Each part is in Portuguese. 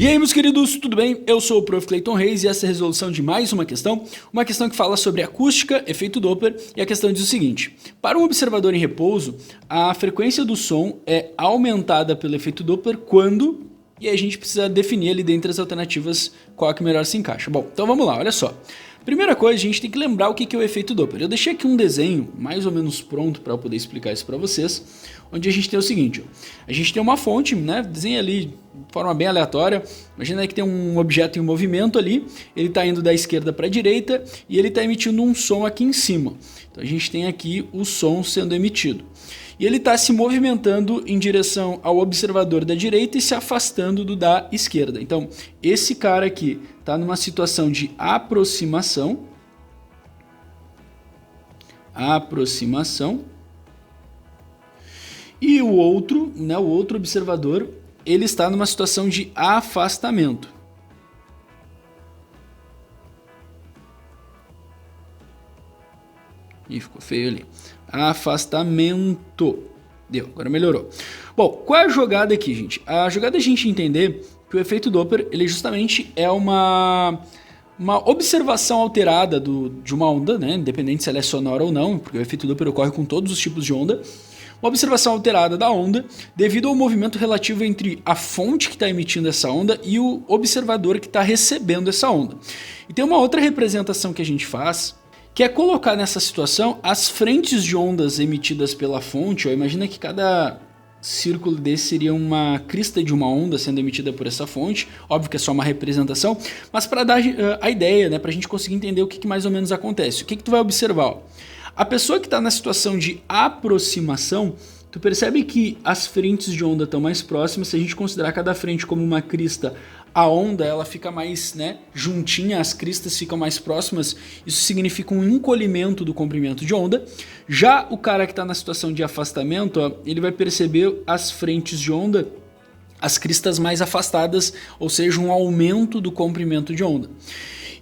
E aí, meus queridos, tudo bem? Eu sou o Prof. Clayton Reis e essa é a resolução de mais uma questão que fala sobre acústica, efeito Doppler, e a questão diz o seguinte: para um observador em repouso, a frequência do som é aumentada pelo efeito Doppler quando... E aí a gente precisa definir ali dentre as alternativas qual é que melhor se encaixa. Bom, então vamos lá, olha só. Primeira coisa, a gente tem que lembrar o que é o efeito Doppler. Eu deixei aqui um desenho mais ou menos pronto para eu poder explicar isso para vocês, onde a gente tem o seguinte, ó. A gente tem uma fonte, né? Desenha ali de forma bem aleatória. Imagina aí que tem um objeto em movimento ali, ele está indo da esquerda para a direita e ele está emitindo um som aqui em cima. Então a gente tem aqui o som sendo emitido. E ele está se movimentando em direção ao observador da direita e se afastando do da esquerda. Então, esse cara aqui está numa situação de aproximação. E o outro, né, o outro observador, ele está numa situação de afastamento. Ih, ficou feio ali. Afastamento. Deu, agora melhorou. Bom, qual é a jogada aqui, gente? A jogada é a gente entender que o efeito Doppler, ele justamente é uma observação alterada de uma onda, né? Independente se ela é sonora ou não, porque o efeito Doppler ocorre com todos os tipos de onda. Uma observação alterada da onda devido ao movimento relativo entre a fonte que está emitindo essa onda e o observador que está recebendo essa onda. E tem uma outra representação que a gente faz, que é colocar nessa situação as frentes de ondas emitidas pela fonte. Ó, imagina que cada círculo desse seria uma crista de uma onda sendo emitida por essa fonte. Óbvio que é só uma representação, mas para dar a ideia, né, para a gente conseguir entender o que mais ou menos acontece. O que tu vai observar? Ó? A pessoa que está na situação de aproximação, tu percebe que as frentes de onda estão mais próximas. Se a gente considerar cada frente como uma crista, a onda ela fica mais, né, juntinha, as cristas ficam mais próximas, isso significa um encolhimento do comprimento de onda. Já o cara que está na situação de afastamento, ó, ele vai perceber as frentes de onda, as cristas mais afastadas, ou seja, um aumento do comprimento de onda.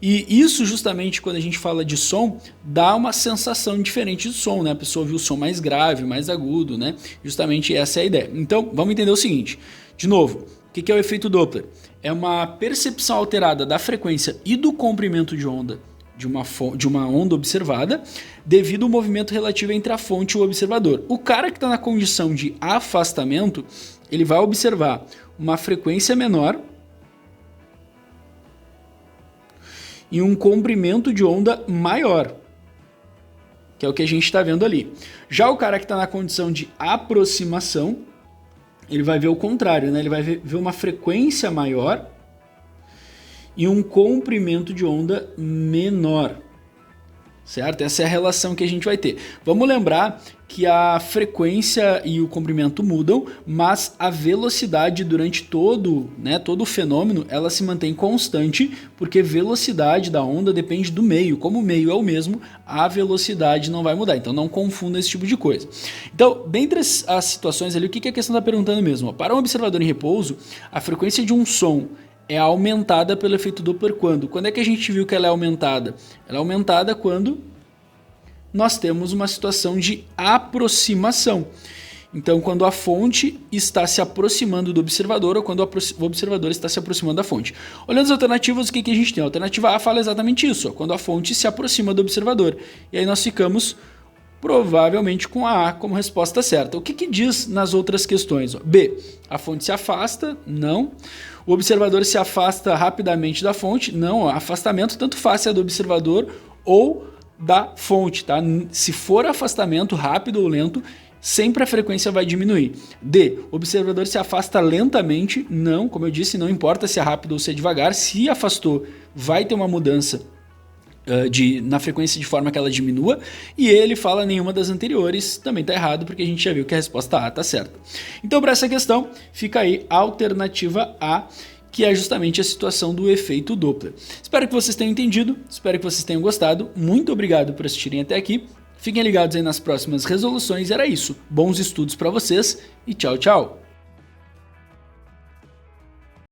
E isso justamente quando a gente fala de som, dá uma sensação diferente de som, né? A pessoa ouve o som mais grave, mais agudo, né? Justamente essa é a ideia. Então, vamos entender o seguinte, de novo, o que é o efeito Doppler? É uma percepção alterada da frequência e do comprimento de onda de uma onda observada devido ao movimento relativo entre a fonte e o observador. O cara que está na condição de afastamento, ele vai observar uma frequência menor e um comprimento de onda maior, que é o que a gente está vendo ali. Já o cara que está na condição de aproximação, ele vai ver o contrário, né? Ele vai ver uma frequência maior e um comprimento de onda menor, certo? Essa é a relação que a gente vai ter. Vamos lembrar que a frequência e o comprimento mudam, mas a velocidade durante todo o fenômeno, ela se mantém constante, porque a velocidade da onda depende do meio. Como o meio é o mesmo, a velocidade não vai mudar. Então não confunda esse tipo de coisa. Então, dentre as situações ali, o que a questão está perguntando mesmo? Para um observador em repouso, a frequência de um som é aumentada pelo efeito Doppler quando? Quando é que a gente viu que ela é aumentada? Ela é aumentada quando nós temos uma situação de aproximação. Então, quando a fonte está se aproximando do observador ou quando o observador está se aproximando da fonte. Olhando as alternativas, o que a gente tem? A alternativa A fala exatamente isso, ó, quando a fonte se aproxima do observador. E aí nós ficamos provavelmente com a A como resposta certa. O que diz nas outras questões? Ó? B, a fonte se afasta? Não. O observador se afasta rapidamente da fonte? Não. Ó, afastamento tanto faz se é do observador ou da fonte, tá? Se for afastamento rápido ou lento, sempre a frequência vai diminuir. D, o observador se afasta lentamente? Não, como eu disse, não importa se é rápido ou se é devagar, se afastou, vai ter uma mudança na frequência de forma que ela diminua, e ele fala nenhuma das anteriores, também está errado, porque a gente já viu que a resposta A está certa. Então, para essa questão, fica aí a alternativa A, que é justamente a situação do efeito Doppler. Espero que vocês tenham entendido, espero que vocês tenham gostado, muito obrigado por assistirem até aqui, fiquem ligados aí nas próximas resoluções, era isso, bons estudos para vocês e tchau, tchau!